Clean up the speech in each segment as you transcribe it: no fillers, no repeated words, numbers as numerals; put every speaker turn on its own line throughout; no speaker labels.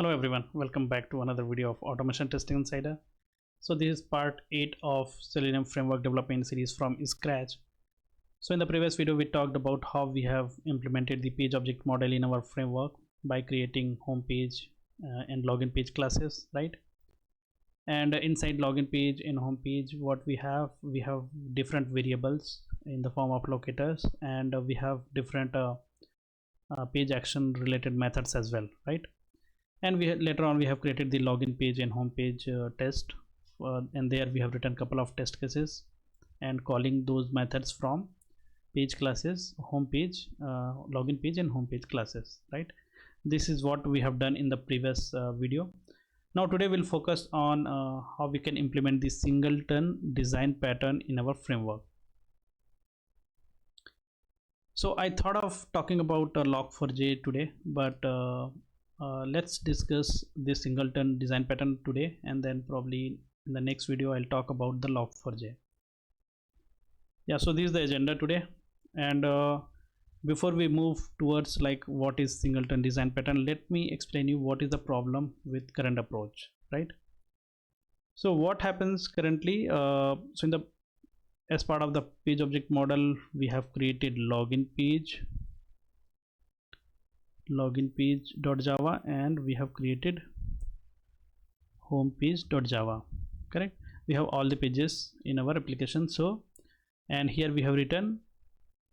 Hello everyone, welcome back to another video of Automation Testing Insider. So this is part 8 of Selenium Framework Development series from scratch. So in the previous video we talked about how we have implemented the page object model in our framework by creating home page and login page classes, right? And inside login page and home page, what we have different variables in the form of locators, and we have different page action related methods as well, right? And later on we have created the login page and home page test, and there we have written a couple of test cases and calling those methods from page classes, home page, login page and home page classes, right? This is what we have done in the previous video. Now today we'll focus on how we can implement the singleton design pattern in our framework. So I thought of talking about log4j today, but let's discuss the singleton design pattern today, and then probably in the next video I'll talk about the log4j. Yeah, so this is the agenda today, and before we move towards like what is singleton design pattern, let me explain you what is the problem with current approach, right? So what happens currently, as part of the page object model, we have created login page.java, and we have created home page.java, correct? We have all the pages in our application. So, and here we have written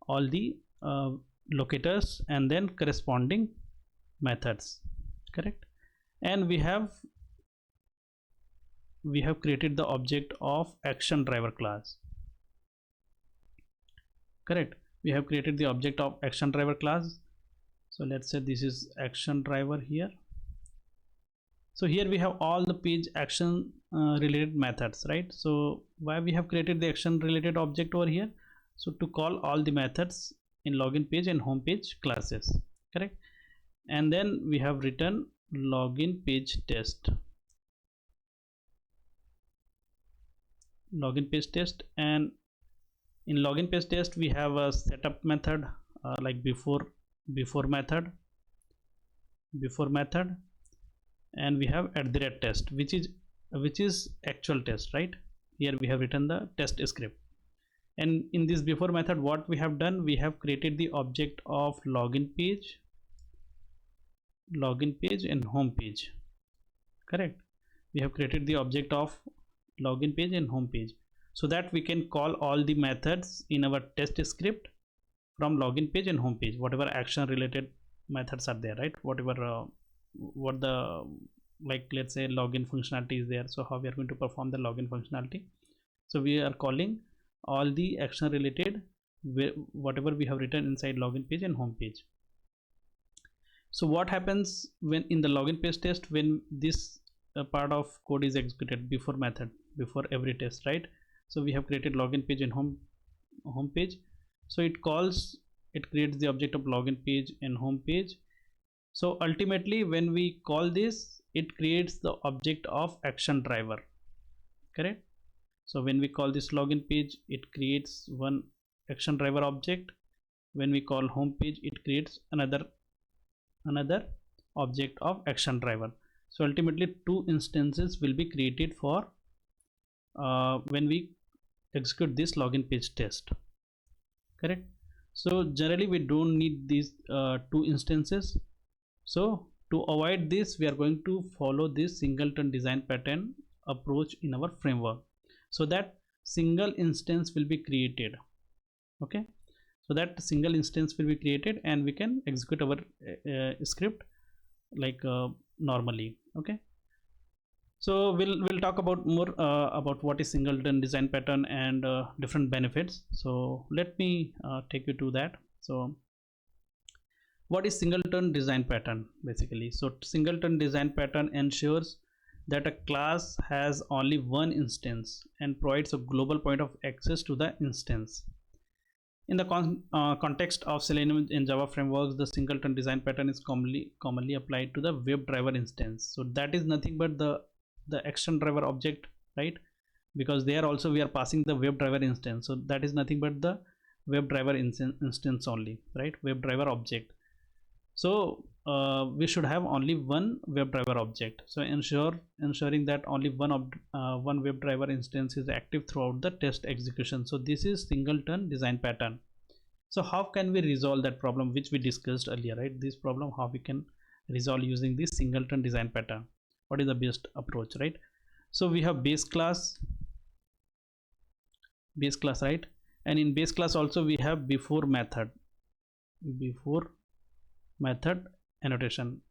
all the locators and then corresponding methods, correct? And we have created the object of action driver class, correct? We have created the object of action driver class. So let's say this is action driver here. So here we have all the page action related methods, right? So why we have created the action related object over here? So to call all the methods in login page and home page classes, correct? And then we have written login page test, and in login page test we have a setup method like before method, and we have @test, which is actual test, right? Here we have written the test script, and in this before method what we have done, we have created the object of login page and home page, correct? We have created the object of login page and home page, so that we can call all the methods in our test script from login page and home page, whatever action related methods are there, right? Whatever what the, like let's say login functionality is there, so how we are going to perform the login functionality. So we are calling all the action related whatever we have written inside login page and home page. So what happens when in the login page test, when this part of code is executed before method, before every test, right? So we have created login page and home page. So it creates the object of login page and home page. So ultimately when we call this, it creates the object of action driver, correct? So when we call this login page, it creates one action driver object. When we call home page, it creates another object of action driver. So ultimately two instances will be created for when we execute this login page test, correct? So generally we don't need these two instances. So to avoid this, we are going to follow this singleton design pattern approach in our framework, so that single instance will be created, okay? So that single instance will be created and we can execute our script like normally, okay? So we'll talk about more about what is singleton design pattern and different benefits. So let me take you to that. So what is singleton design pattern basically? So singleton design pattern ensures that a class has only one instance and provides a global point of access to the instance. In the context of Selenium and Java frameworks, the singleton design pattern is commonly applied to the WebDriver instance. So that is nothing but the action driver object, right? Because there also we are passing the WebDriver instance, so that is nothing but the WebDriver instance only, right? WebDriver object. So we should have only one WebDriver object. So ensuring that only one WebDriver instance is active throughout the test execution. So this is singleton design pattern. So how can we resolve that problem which we discussed earlier, right? This problem, how we can resolve using this singleton design pattern? What is the best approach, right? So we have base class, right? And in base class also we have before method annotation.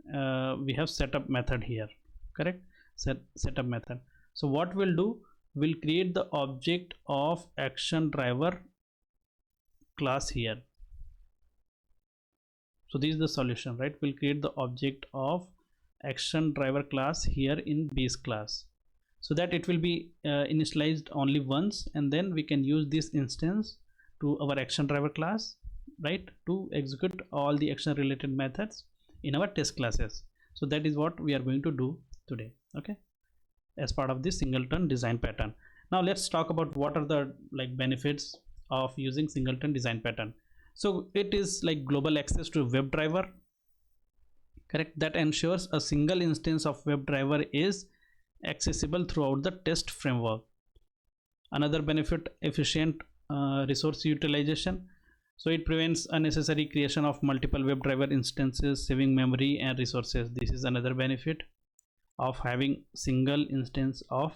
We have setup method here, correct? Setup method. So what we'll do, we'll create the object of action driver class here. So this is the solution, right? We'll create the object of action driver class here in base class, so that it will be initialized only once, and then we can use this instance to our action driver class, right, to execute all the action related methods in our test classes. So that is what we are going to do today, okay, as part of this singleton design pattern. Now let's talk about what are the benefits of using singleton design pattern. So it is like global access to WebDriver, correct? That ensures a single instance of WebDriver is accessible throughout the test framework. Another benefit, efficient resource utilization. So it prevents unnecessary creation of multiple WebDriver instances, saving memory and resources. This is another benefit of having single instance of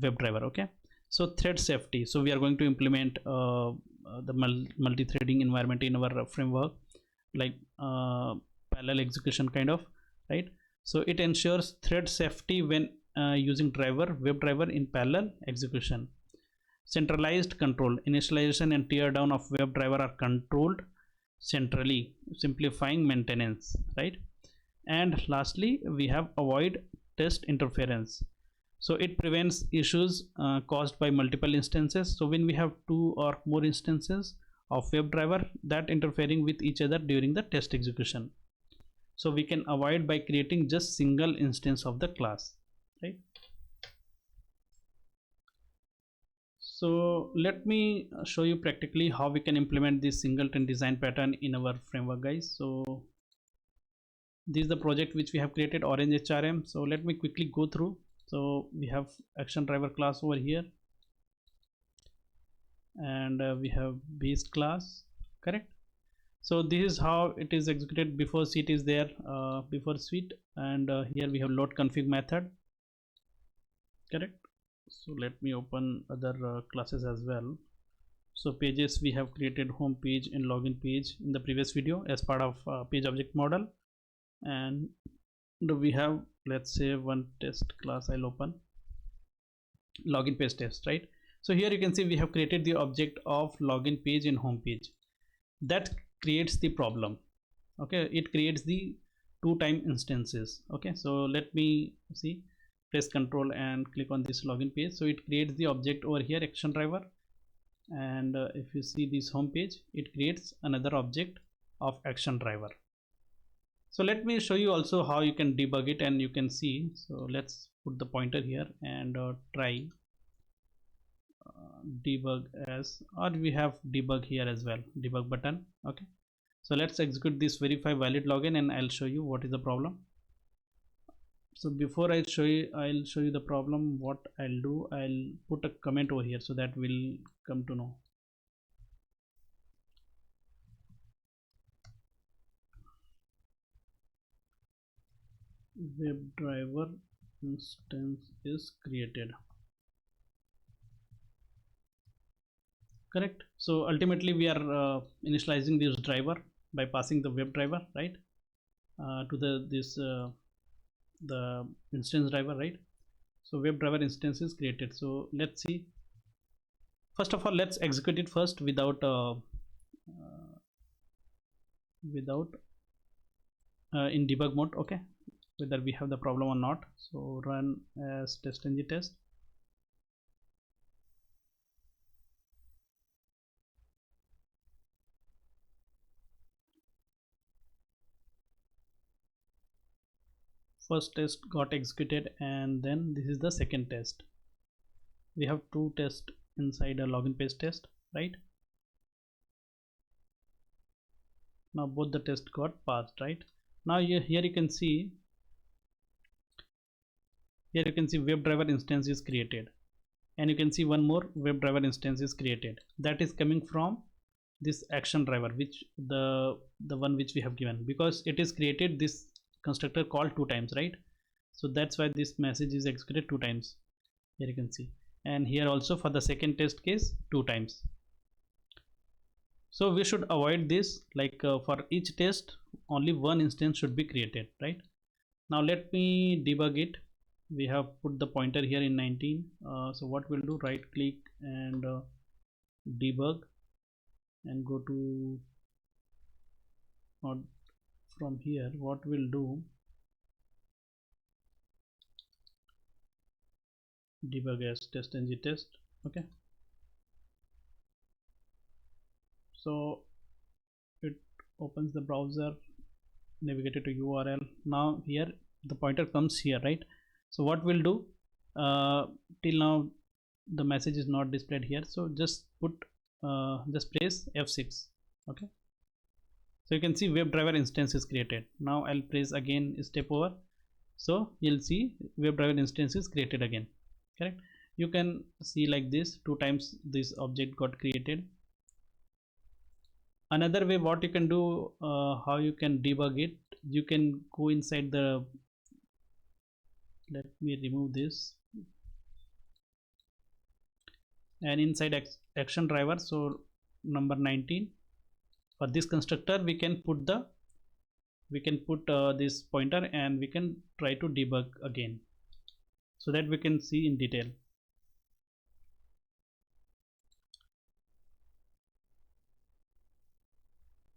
WebDriver, okay? So thread safety. So we are going to implement the multi-threading environment in our framework, like parallel execution kind of, right? So it ensures thread safety when using WebDriver in parallel execution. Centralized control, initialization and teardown of WebDriver are controlled centrally, simplifying maintenance, right? And lastly, we have avoid test interference. So it prevents issues caused by multiple instances. So when we have two or more instances of WebDriver that interfering with each other during the test execution, so we can avoid by creating just single instance of the class, right? So let me show you practically how we can implement this singleton design pattern in our framework, guys. So this is the project which we have created, Orange HRM. So let me quickly go through. So we have action driver class over here, and we have base class, correct? So this is how it is executed. Before suite is there, before suite, and here we have load config method, correct? So let me open other classes as well. So pages, we have created home page and login page in the previous video as part of page object model, and we have, let's say, one test class. I'll open login page test, right? So here you can see we have created the object of login page and home page. That creates the problem, okay? It creates the two-time instances, okay? So let me see, press control and click on this login page. So it creates the object over here, action driver, and if you see this home page, it creates another object of action driver. So let me show you also how you can debug it, and you can see. So let's put the pointer here and try debug as, or we have debug here as well, debug button, okay? So let's execute this verify valid login, and I'll show you what is the problem. So before I'll show you the problem. What I'll do, I'll put a comment over here so that we'll come to know. WebDriver instance is created, correct? So ultimately we are initializing this driver by passing the WebDriver, right, to the instance driver, right? So WebDriver instance is created. So let's see. First of all, let's execute it first without in debug mode, okay, whether we have the problem or not. So run as TestNG test. First test got executed, and then this is the second test. We have two tests inside a login page test, right? Now both the tests got passed, right? Now here you can see, WebDriver instance is created, and you can see one more WebDriver instance is created. That is coming from this action driver, which the one which we have given, because it is created this constructor called 2 times, right? So that's why this message is executed 2 times. Here you can see, and here also for the second test case 2 times. So we should avoid this, like for each test only one instance should be created, right? Now let me debug it. We have put the pointer here in 19. So what we'll do, right click and debug, and go to, from here what we'll do, debug as TestNG test. Okay, so it opens the browser, navigated to URL. Now here the pointer comes here, right? So what we'll do, till now the message is not displayed here, so just put just press F6. Okay, so you can see WebDriver instance is created. Now I'll press again step over, so you'll see WebDriver instance is created again. Correct? You can see like this 2 times this object got created. Another way what you can do, how you can debug it, you can go inside the, let me remove this, and inside action driver, so number 19, for this constructor we can put this pointer, and we can try to debug again, so that we can see in detail.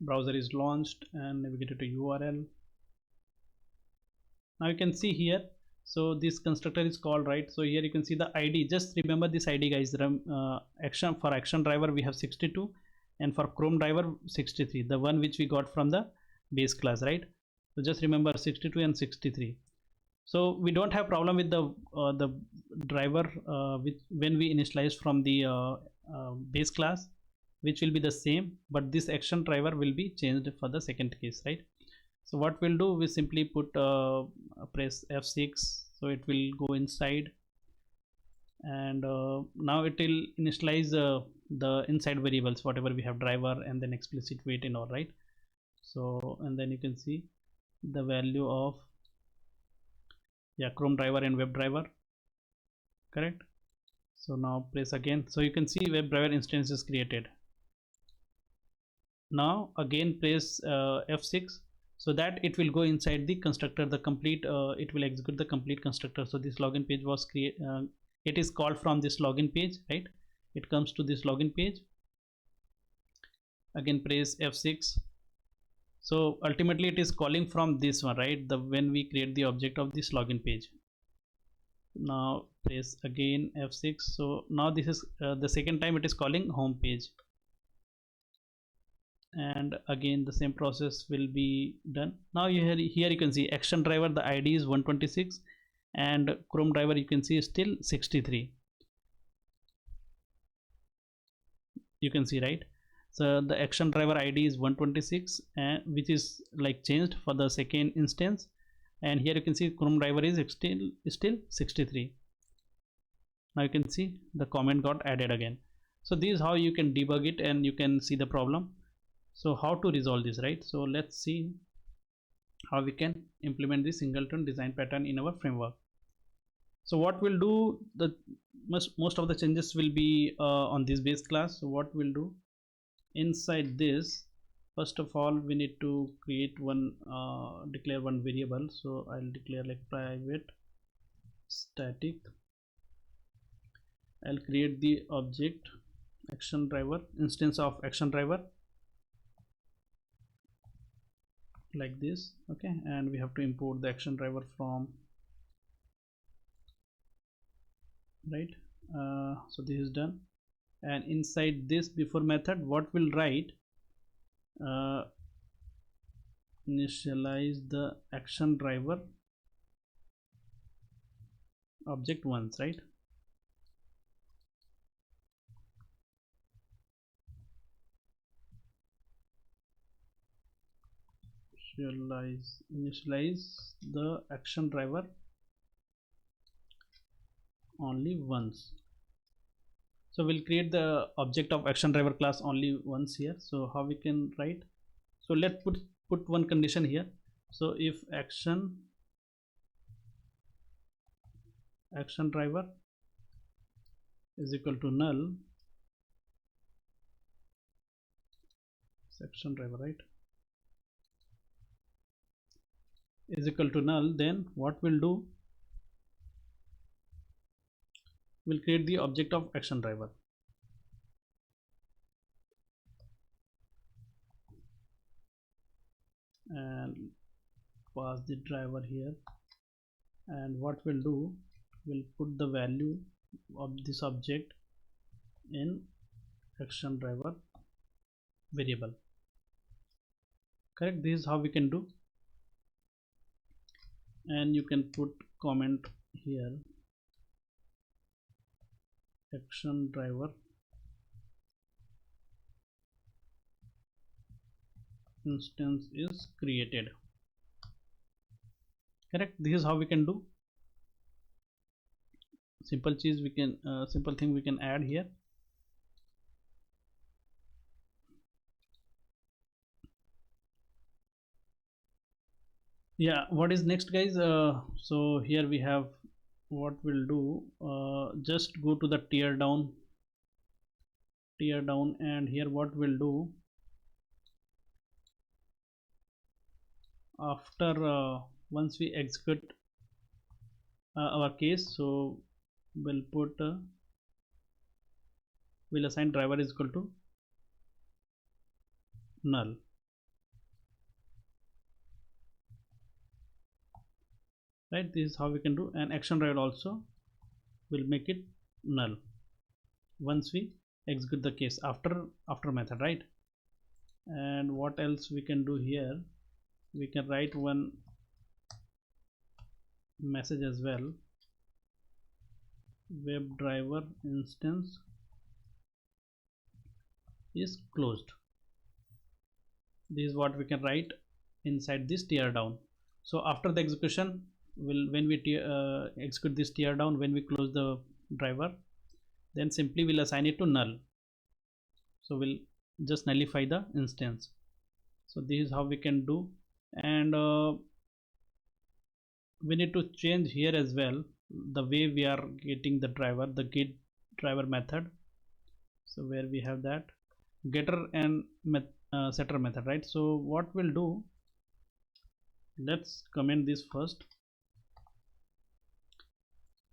Browser is launched and navigated to URL. Now you can see here, so this constructor is called, right? So here you can see the ID. Just remember this ID, guys. Action, for action driver we have 62, and for Chrome driver 63, the one which we got from the base class, right? So just remember 62 and 63. So we don't have problem with the driver when we initialize from the base class, which will be the same, but this action driver will be changed for the second case, right? So what we'll do, we simply put press F6, so it will go inside, and now it will initialize the inside variables, whatever we have, driver and then explicit weight and all, right? So, and then you can see the value of, yeah, Chrome driver and WebDriver. Correct? So now press again, so you can see WebDriver instance is created. Now again press F6, so that it will go inside the constructor, the complete, it will execute the complete constructor. So this login page was created, it is called from this login page, right? It comes to this login page. Again press F6, so ultimately it is calling from this one, right? The when we create the object of this login page. Now press again F6, so now this is the second time it is calling home page, and again the same process will be done. Now here you can see action driver, the ID is 126, and Chrome driver you can see still 63. You can see, right? So the action driver ID is 126, and which is like changed for the second instance, and here you can see Chrome driver is still 63. Now you can see the comment got added again. So this is how you can debug it, and you can see the problem. So how to resolve this, right? So let's see how we can implement the singleton design pattern in our framework. So what we'll do, the most of the changes will be on this base class. So what we'll do, inside this, first of all we need to create one, declare one variable. So I'll declare like private static. I'll create the object action driver, instance of action driver, like this. Okay, and we have to import the action driver from, right? So this is done, and inside this before method what we'll write, initialize the action driver object once, right? initialize the action driver only once. So we'll create the object of action driver class only once here. So how we can write? So let's put one condition here. So if action driver is equal to null, action driver, right, is equal to null, then what we'll do, we'll create the object of action driver. And pass the driver here, and what we'll do, we'll put the value of this object in action driver variable. Correct? This is how we can do. And you can put comment here, action driver instance is created. Correct? This is how we can do. Simple thing we can add here. Yeah, what is next, guys? So here we have, what we'll do, just go to the tear down, and here what we'll do, after once we execute our case, so we'll put we'll assign driver is equal to null. Right, this is how we can do. And action driver also will make it null once we execute the case after method, right? And what else we can do here, we can write one message as well, WebDriver instance is closed. This is what we can write inside this tear down. So after the execution, when we execute this tear down, when we close the driver, then simply we'll assign it to null. So we'll just nullify the instance. So this is how we can do. And we need to change here as well the way we are getting the driver, the get driver method. So where we have that getter and setter method, right? So what we'll do, let's comment this first.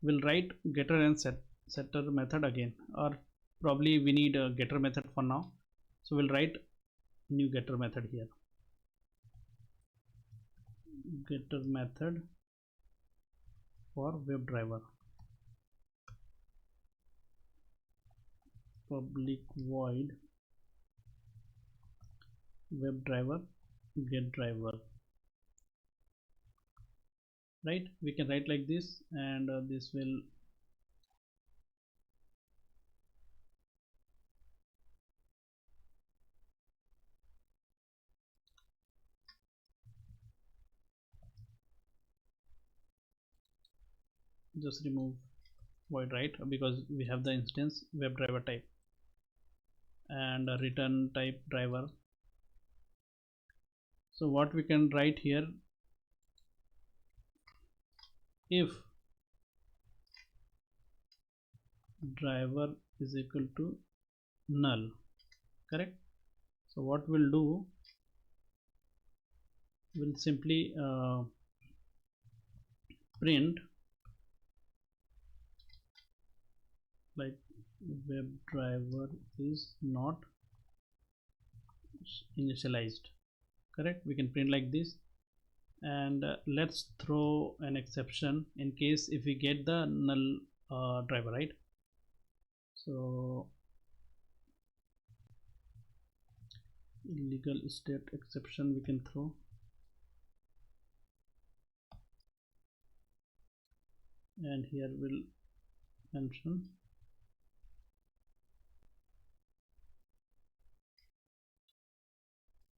We'll write getter and setter method again, or probably we need a getter method for now. So we'll write new getter method here, getter method for WebDriver, public void WebDriver get driver. Right, we can write like this, and this will just remove void, right, because we have the instance WebDriver type, and return type driver. So what we can write here, if driver is equal to null, correct? So what we'll do, we'll simply print like WebDriver is not initialized, correct? We can print like this. And let's throw an exception in case if we get the null driver, right? So illegal state exception we can throw, and here we'll mention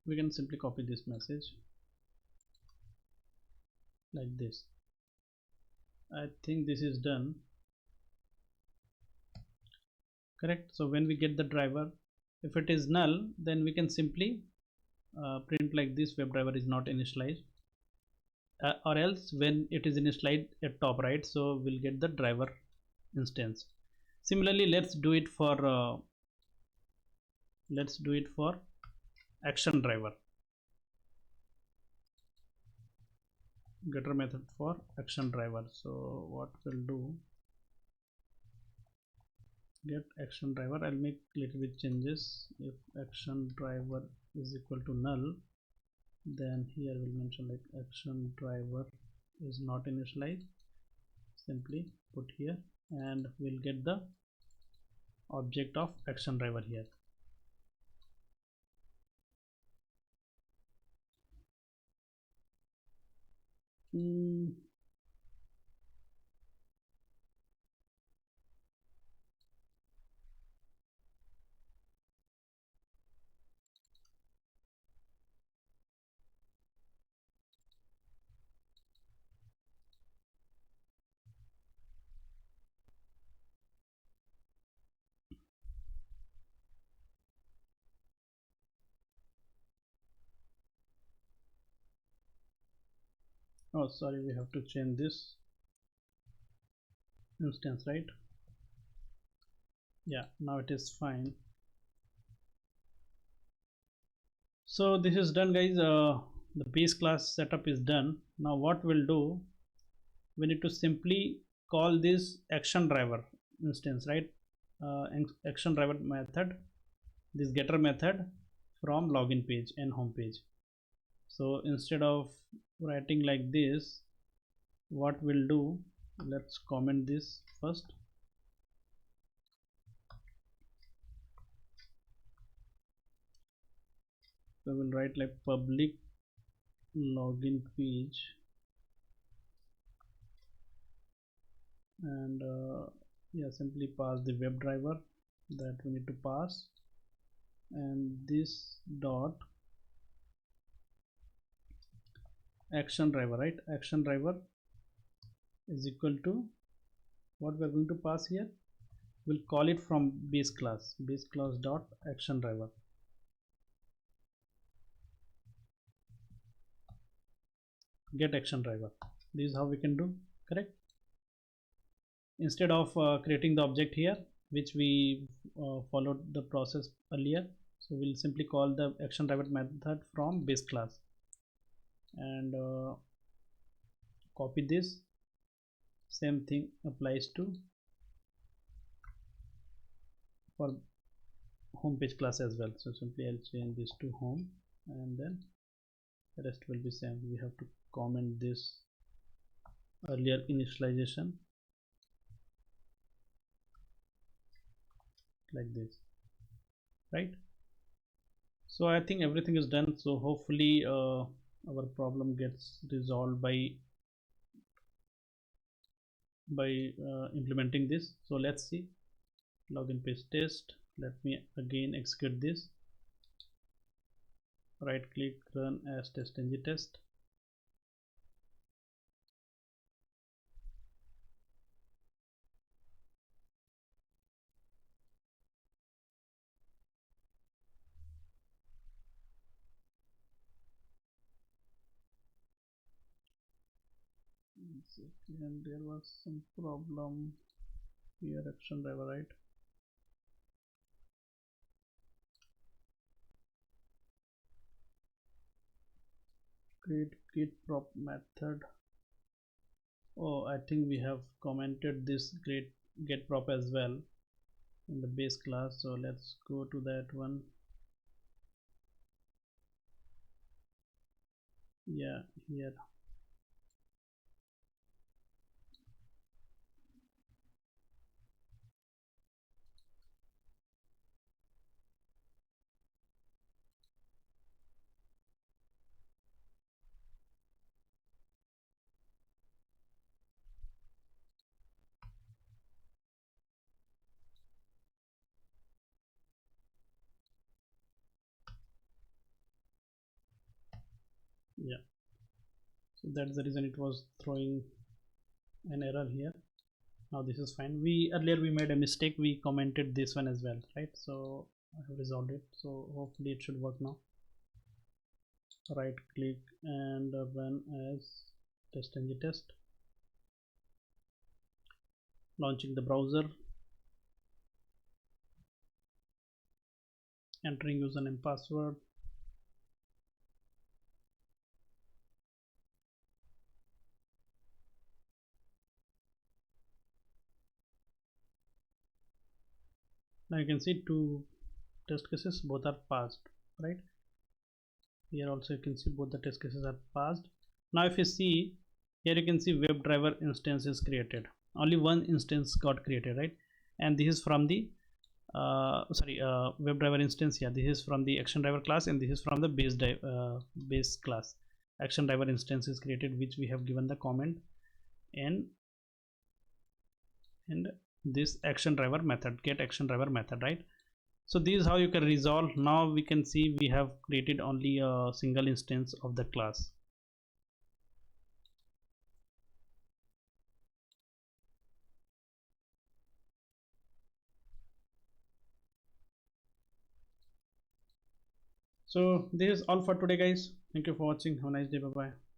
we can simply copy this message like this. I think this is done. Correct. So when we get the driver, if it is null, then we can simply print like this: WebDriver is not initialized. Or else when it is initialized at top right, so we'll get the driver instance. Similarly, let's do it for action driver. Getter method for action driver. So what we'll do, get action driver. I'll make little bit changes. If action driver is equal to null, then here we'll mention like action driver is not initialized, simply put here, and we'll get the object of action driver here. Oh, sorry, we have to change this instance, right? Yeah, now it is fine. So this is done, guys. The base class setup is done. Now what we'll do, we need to simply call this action driver instance, right? Action driver method, this getter method from login page and home page. So instead of writing like this, what we'll do, let's comment this first. So we'll write like public login page, and yeah, simply pass the WebDriver that we need to pass, and this dot action driver, right? Action driver is equal to what we are going to pass here. We'll call it from base class dot action driver. Get action driver. This is how we can do, correct? Instead of creating the object here, which we followed the process earlier, so we'll simply call the action driver method from base class, and copy this. Same thing applies to for home page class as well. So simply I'll change this to home, and then the rest will be same. We have to comment this earlier initialization like this, right? So I think everything is done. So hopefully our problem gets resolved by implementing this. So let's see, login page test. Let me again execute this. Right click, run as TestNG test. And there was some problem here, action driver, right? Create git prop method. Oh, I think we have commented this get prop as well in the base class. So let's go to that one. Yeah, here. Yeah, So that's the reason it was throwing an error here. Now this is fine. We earlier we made a mistake, we commented this one as well, right? So I have resolved it, so hopefully it should work now. Right click and run as TestNG test. Launching the browser, entering username and password. Now you can see two test cases, both are passed, right? Here also you can see both the test cases are passed. Now if you see here, you can see WebDriver instance is created. Only one instance got created, right? And this is from the WebDriver instance. Yeah, this is from the action driver class, and this is from the base class. Action driver instance is created, which we have given the comment, and this action driver method, get action driver method, right? So this is how you can resolve. Now we can see we have created only a single instance of the class. So this is all for today, guys. Thank you for watching. Have a nice day. Bye bye.